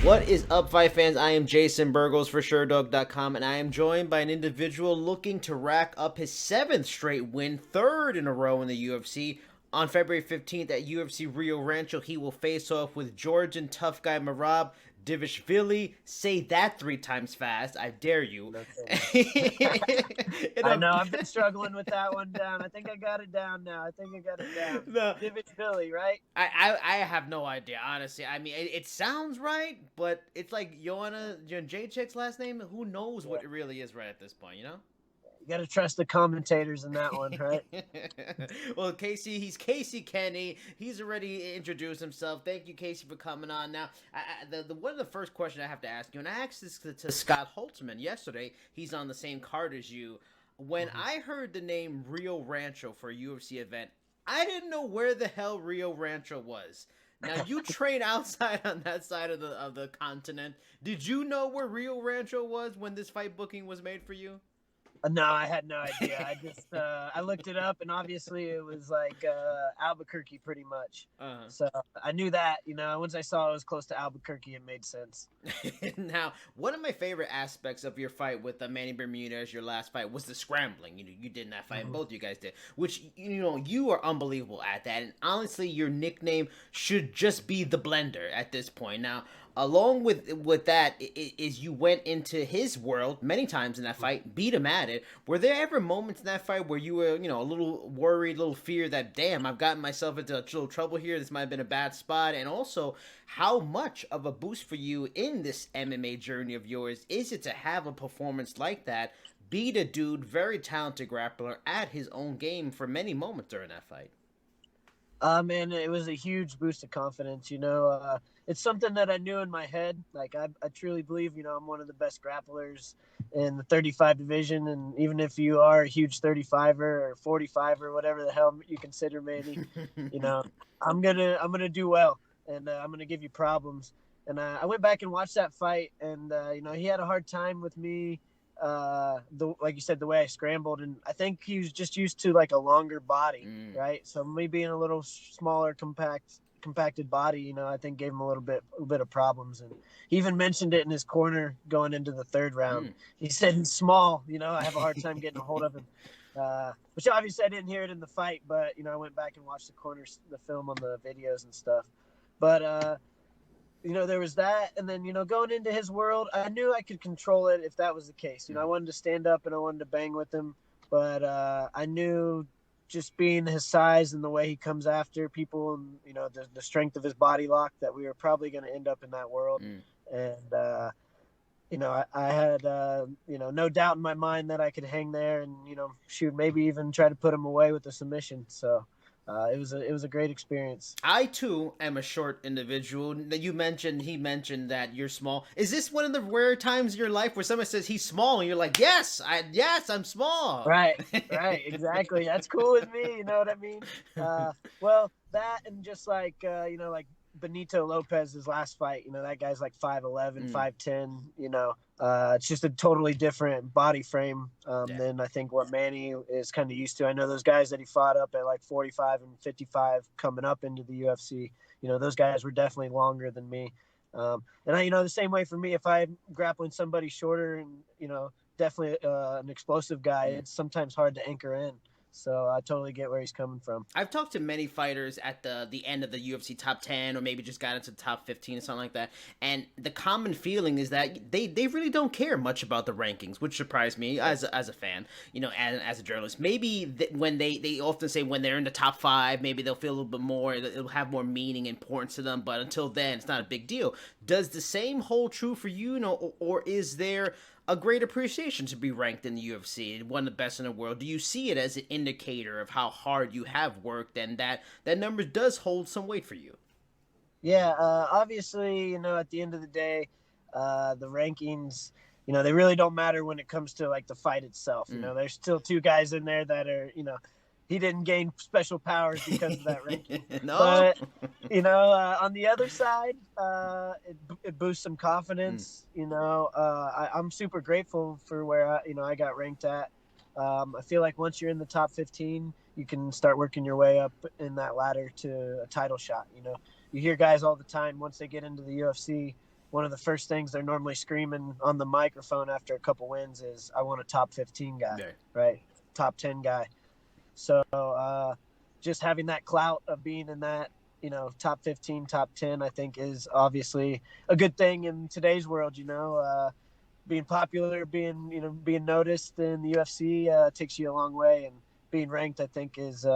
What is up, fight fans? I am Jason Burgos for Sherdog.com, and I am joined by an individual looking to rack up his 7th straight win, 3rd in a row in the UFC. On February 15th at UFC Rio Rancho, he will face off with Georgian tough guy Merab Dvalishvili. Say that 3 times fast. I dare you. No In I a- know. I've been struggling with that one down. I think I got it down now. I think I got it down. no, Divich Billy, right? I have no idea, honestly. I mean, it sounds right, but it's like Joanna Jacek's last name. Who knows what it really is right at this point, you know? You got to trust the commentators in that one, right? Well, he's Casey Kenney. He's already introduced himself. Thank you, Casey, for coming on. Now, one of the first questions I have to ask you, and I asked this to Scott Holtzman yesterday. He's on the same card as you. When I heard the name Rio Rancho for a UFC event, I didn't know where the hell Rio Rancho was. Now you train outside on that side of the continent. Did you know where Rio Rancho was when this fight booking was made for you? No, I had no idea. I just I looked it up, and obviously it was like Albuquerque, pretty much. So I knew that. Once I saw it was close to Albuquerque, it made sense. Now, one of my favorite aspects of your fight with Manny Bermudez, your last fight, was the scrambling. You did in that fight, and both of you guys did. Which you are unbelievable at that. And honestly, your nickname should just be the Blender at this point. Now, along with that is you went into his world many times in that fight, beat him at it. Were there ever moments in that fight where you were, a little worried, a little fear that, damn, I've gotten myself into a little trouble here, this might have been a bad spot? And also, how much of a boost for you in this MMA journey of yours is it to have a performance like that, beat a dude, very talented grappler, at his own game for many moments during that fight? Man, it was a huge boost of confidence. It's something that I knew in my head. Like I truly believe, I'm one of the best grapplers in the 35 division. And even if you are a huge 35er or 45er, whatever the hell you consider Manny, I'm gonna do well, and I'm gonna give you problems. And I went back and watched that fight, and he had a hard time with me. Like you said, the way I scrambled, and I think he was just used to like a longer body, right? So me being a little smaller, compacted body, I think gave him a little bit of problems. And he even mentioned it in his corner going into the 3rd round. He said he's small, I have a hard time getting a hold of him. Which obviously I didn't hear it in the fight, but I went back and watched the film on the videos and stuff. But there was that. And then, going into his world, I knew I could control it if that was the case. I wanted to stand up and I wanted to bang with him. But I knew just being his size and the way he comes after people and, the strength of his body lock, that we were probably going to end up in that world. And, I had, no doubt in my mind that I could hang there and, shoot, maybe even try to put him away with a submission. So it was a great experience. I too am a short individual. He mentioned that you're small. Is this one of the rare times in your life where someone says he's small and you're like, yes, I'm small? Right, exactly. That's cool with me. You know what I mean? Well, that and just like like Benito Lopez's last fight. That guy's like 5'11", 5'10". It's just a totally different body frame than I think what Manny is kind of used to. I know those guys that he fought up at like 45 and 55 coming up into the UFC. Those guys were definitely longer than me. And I, the same way for me, if I'm grappling somebody shorter and, definitely an explosive guy, it's sometimes hard to anchor in. So I totally get where he's coming from. I've talked to many fighters at the end of the UFC top 10 or maybe just got into the top 15 or something like that. And the common feeling is that they really don't care much about the rankings, which surprised me as a fan, as a journalist. Maybe when they often say when they're in the top 5, maybe they'll feel a little bit more, it'll have more meaning and importance to them. But until then, it's not a big deal. Does the same hold true for you, or is there a great appreciation to be ranked in the UFC, one of the best in the world? Do you see it as an indicator of how hard you have worked and that number does hold some weight for you? Yeah, obviously, at the end of the day, the rankings, they really don't matter when it comes to like the fight itself. There's still 2 guys in there that are, he didn't gain special powers because of that ranking. No. But, on the other side, it boosts some confidence. I'm super grateful for where, I got ranked at. I feel like once you're in the top 15, you can start working your way up in that ladder to a title shot. You hear guys all the time, once they get into the UFC, one of the first things they're normally screaming on the microphone after a couple wins is, I want a top 15 guy, right? Top 10 guy. So just having that clout of being in that, top 15, top 10, I think is obviously a good thing in today's world. Being popular, being noticed in the UFC takes you a long way, and being ranked, I think, is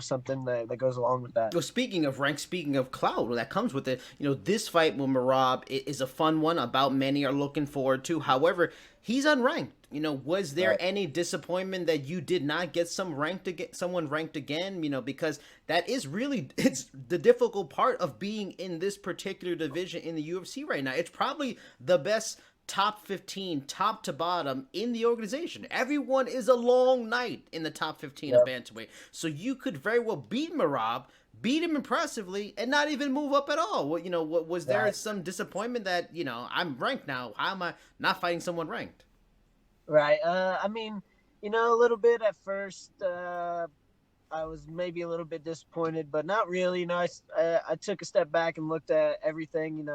something that goes along with that. Well, speaking of rank, speaking of clout, that comes with it. This fight with Merab is a fun one. About many are looking forward to. However, he's unranked. Was there any disappointment that you did not get someone ranked again? Because that is really, it's the difficult part of being in this particular division in the UFC right now. It's probably the best top 15, top to bottom in the organization. Everyone is a long night in the top 15 of bantamweight. So you could very well beat Merab, beat him impressively, and not even move up at all. Was there some disappointment that, I'm ranked now, how am I not fighting someone ranked? Right. I mean, a little bit at first, I was maybe a little bit disappointed, but not really. I took a step back and looked at everything,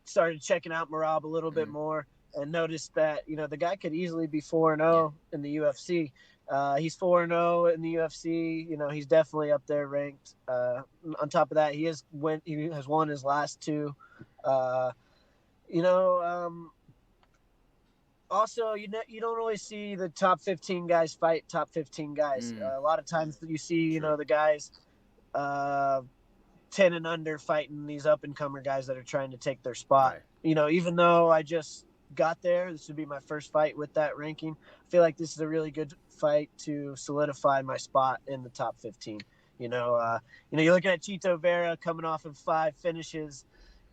started checking out Merab a little bit more, and noticed that, the guy could easily be 4-0 in the UFC. He's 4-0 in the UFC. He's definitely up there ranked. On top of that, he has won his last two. Also, you don't always see the top 15 guys fight top 15 guys. A lot of times you see, the guys 10 and under fighting these up-and-comer guys that are trying to take their spot. Right. Even though I just got there, this would be my first fight with that ranking, I feel like this is a really good fight to solidify my spot in the top 15. You're looking at Chito Vera coming off of 5 finishes,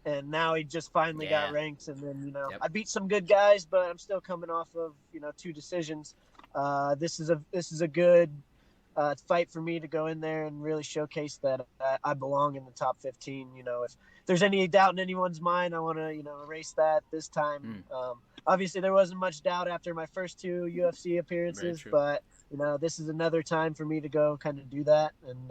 and now he just finally got ranked. And then, I beat some good guys, but I'm still coming off of, 2 decisions. This is a good fight for me to go in there and really showcase that I belong in the top 15. If there's any doubt in anyone's mind, I want to, erase that this time. Obviously there wasn't much doubt after my first 2 UFC appearances, but, this is another time for me to go kind of do that and,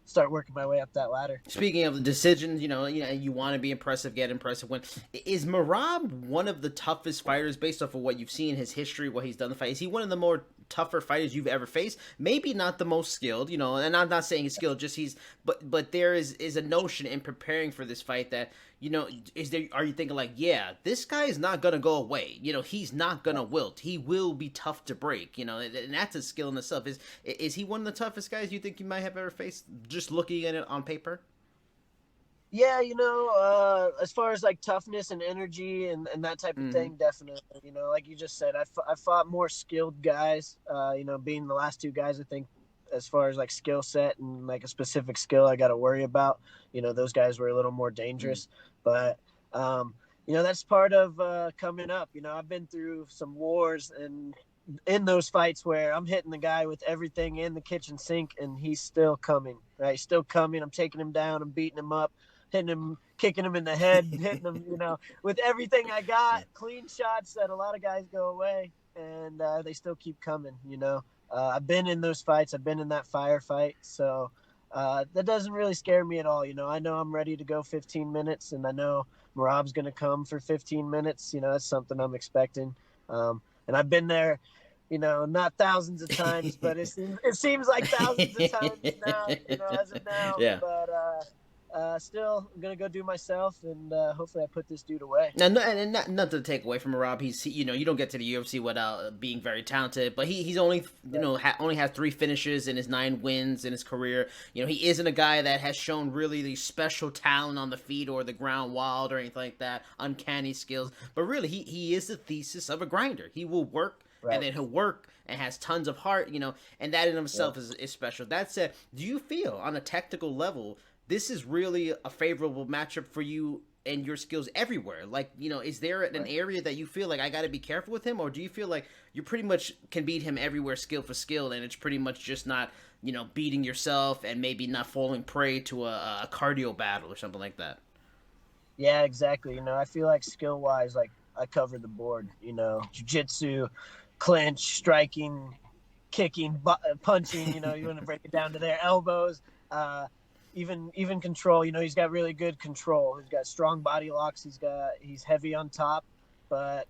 start working my way up that ladder. Speaking of the decisions, you want to be impressive, get impressive win. Is Merab one of the toughest fighters based off of what you've seen, his history, what he's done in the fight? Is he one of the more tougher fighters you've ever faced? Maybe not the most skilled, and I'm not saying he's skilled, just but there is a notion in preparing for this fight that, are you thinking like, this guy is not going to go away. He's not going to wilt. He will be tough to break, and that's a skill in itself. Is he one of the toughest guys you think you might have ever faced, just looking at it on paper? Yeah, as far as like toughness and energy and that type of thing, definitely. Like you just said, I fought more skilled guys, being the last 2 guys, I think, as far as like skill set and like a specific skill I got to worry about, those guys were a little more dangerous. But, that's part of coming up. I've been through some wars and in those fights where I'm hitting the guy with everything in the kitchen sink and he's still coming, right? He's still coming. I'm taking him down. I'm beating him up, hitting him, kicking him in the head, hitting him, with everything I got, clean shots that a lot of guys go away, and they still keep coming, I've been in those fights. I've been in that firefight. So that doesn't really scare me at all. I know I'm ready to go 15 minutes, and I know Merab's going to come for 15 minutes. That's something I'm expecting. And I've been there, not thousands of times, but it seems like thousands of times now, as of now. Yeah. But still, I'm gonna go do myself, and hopefully, I put this dude away. Now, and not to take away from Merab, you don't get to the UFC without being very talented, but he's only only has 3 finishes in his 9 wins in his career. He isn't a guy that has shown really the special talent on the feet or the ground wild or anything like that, uncanny skills. But really, he is the thesis of a grinder. He will work. Right. And then he'll work and has tons of heart, and that in itself is special. That said, do you feel on a technical level this is really a favorable matchup for you and your skills everywhere? Like, is there an area that you feel like I got to be careful with him, or do you feel like you pretty much can beat him everywhere skill for skill, and it's pretty much just not, beating yourself and maybe not falling prey to a cardio battle or something like that? Yeah, exactly. I feel like skill-wise, like I covered the board, jiu-jitsu, clinch, striking, kicking, punching, you want to break it down to their elbows. even control. He's got really good control. He's got strong body locks. He's heavy on top, but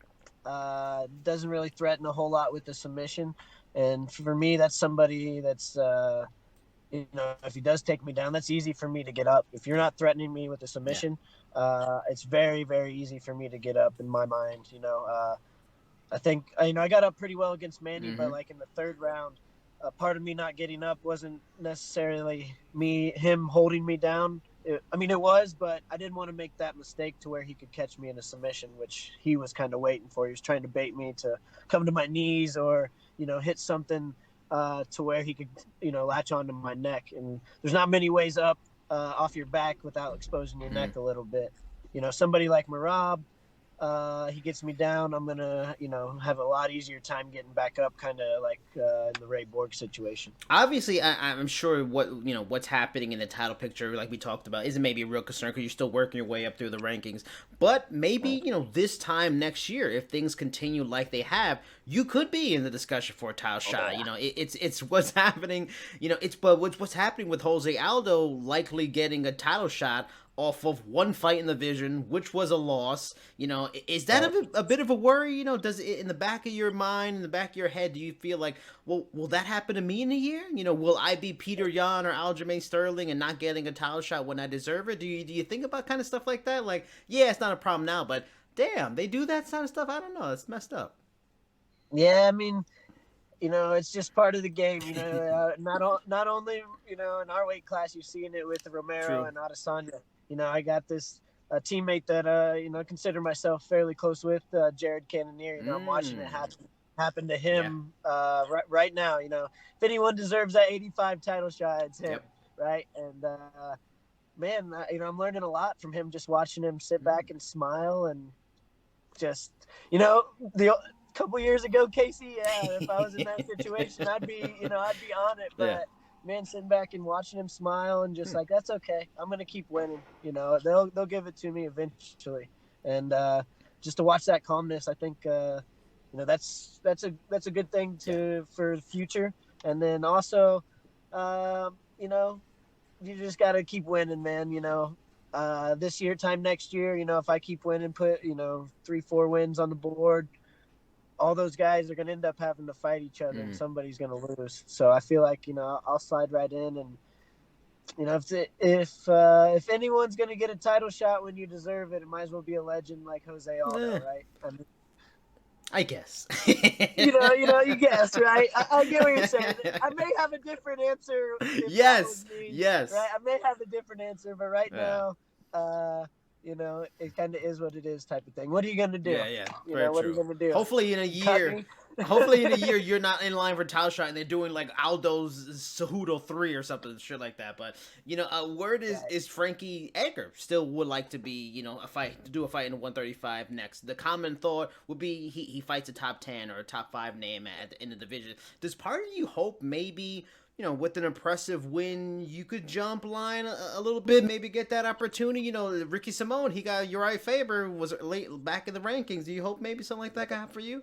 doesn't really threaten a whole lot with the submission. And for me, that's somebody that's if he does take me down, that's easy for me to get up. If you're not threatening me with a submission, it's very, very easy for me to get up in my mind. I think I got up pretty well against Manny, but like in the third round, part of me not getting up wasn't necessarily him holding me down. It was, but I didn't want to make that mistake to where he could catch me in a submission, which he was kind of waiting for. He was trying to bait me to come to my knees or, hit something to where he could, latch onto my neck. And there's not many ways up off your back without exposing your neck a little bit. Somebody like Merab, he gets me down, I'm going to, have a lot easier time getting back up, kind of like in the Ray Borg situation. Obviously, I'm sure what's happening in the title picture, like we talked about, isn't maybe a real concern because you're still working your way up through the rankings. But maybe, this time next year, if things continue like they have, you could be in the discussion for a title shot. It's what's happening, what's happening with Jose Aldo likely getting a title shot off of one fight in the division, which was a loss. Is that a bit of a worry? Does it, in the back of your mind, in the back of your head, do you feel like, well, will that happen to me in a year? Will I be Peter Yan or Aljamain Sterling and not getting a title shot when I deserve it? Do you think about kind of stuff like that? Like, yeah, it's not a problem now, but damn, they do that kind of stuff? I don't know. It's messed up. Yeah, it's just part of the game. Not only, in our weight class, you're seeing it with Romero and Adesanya. I got this teammate that, consider myself fairly close with, Jared Cannonier. I'm watching it happen to him right now. If anyone deserves that 85 title shot, it's him, right? And, man, I'm learning a lot from him, just watching him sit back and smile and just, the couple years ago, Casey, if I was in that situation, I'd be on it. But man, sitting back and watching him smile and just like, that's okay. I'm gonna keep winning. They'll give it to me eventually. And just to watch that calmness, I think that's a good thing for the future. And then also, you just gotta keep winning, man. This time next year, if I keep winning, put 3-4 wins on the board, all those guys are going to end up having to fight each other and somebody's going to lose. So I feel like, I'll slide right in. And, if anyone's going to get a title shot when you deserve it, it might as well be a legend like Jose Aldo, right? I guess. you guess, right? I get what you're saying. I may have a different answer. Yes. Right? I may have a different answer, but right now, it kind of is what it is type of thing. What are you going to do? Yeah. What are you going to do? Hopefully in a year, you're not in line for title shot and they're doing like Aldo's Cejudo 3 or something, shit like that. But, word is Frankie Edgar still would like to be, do a fight in 135 next. The common thought would be he fights a top 10 or a top 5 name in the division. Does part of you hope maybe, with an impressive win, you could jump line a little bit, maybe get that opportunity? Ricky Simone, he got Uriah Faber, was late back in the rankings. Do you hope maybe something like that could happen for you?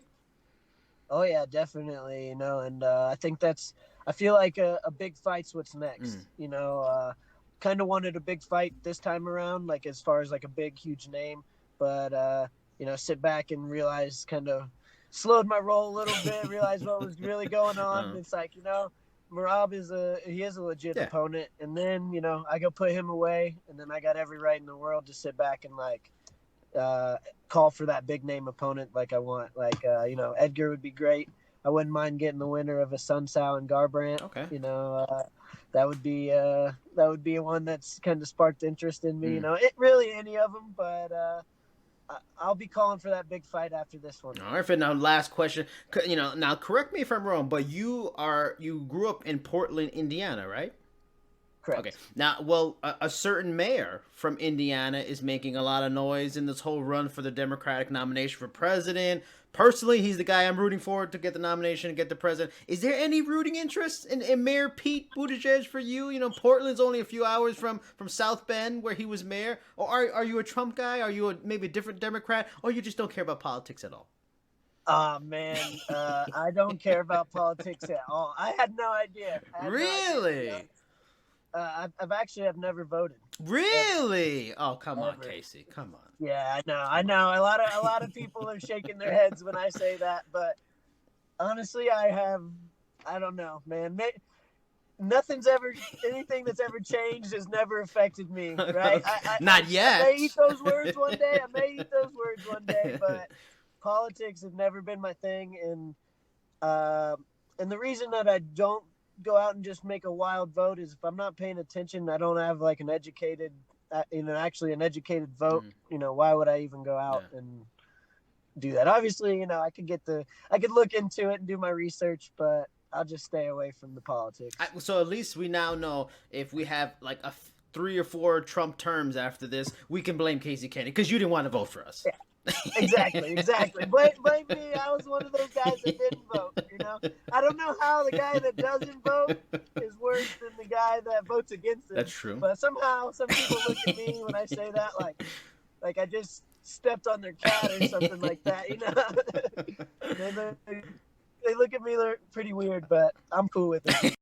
Oh, yeah, definitely, and I think I feel like a big fight's what's next. Kind of wanted a big fight this time around, like as far as like a big, huge name, but, sit back and realize, kind of slowed my roll a little bit, realize what was really going on. It's like, Merab is a legit opponent, and then I go put him away, and then I got every right in the world to sit back and like call for that big name opponent like I want. Like Edgar would be great. I wouldn't mind getting the winner of a Sun Tzu and Garbrandt. Okay. That would be one that's kind of sparked interest in me. It really any of them, but I'll be calling for that big fight after this one. All right, now last question. Now correct me if I'm wrong, but you grew up in Portland, Indiana, right? Correct. Okay. Now, well, a certain mayor from Indiana is making a lot of noise in this whole run for the Democratic nomination for president. Personally, he's the guy I'm rooting for to get the nomination and get the president. Is there any rooting interest in Mayor Pete Buttigieg for you? Portland's only a few hours from South Bend where he was mayor. Or are you a Trump guy? Are you maybe a different Democrat? Or you just don't care about politics at all? Man, I don't care about politics at all. I had no idea. Really? I've never voted. Really? Ever. Oh, come on, Ever. Casey. Come on. Yeah, I know. A lot of people are shaking their heads when I say that, but honestly, I don't know, man. Anything that's ever changed has never affected me, right? Okay. Not yet. I may eat those words one day, but politics have never been my thing, and the reason that I don't go out and just make a wild vote is if I'm not paying attention, I don't have like an educated vote. Why would I even go out and do that? Obviously, I could look into it and do my research, but I'll just stay away from the politics. So at least we now know if we have like 3 or 4 Trump terms after this, we can blame Casey Kenney because you didn't want to vote for us. Yeah. Exactly. Blame me. I was one of those guys that didn't vote. I don't know how the guy that doesn't vote is worse than the guy that votes against it. That's true. But somehow, some people look at me when I say that like I just stepped on their cat or something like that. They look at me pretty weird, but I'm cool with it.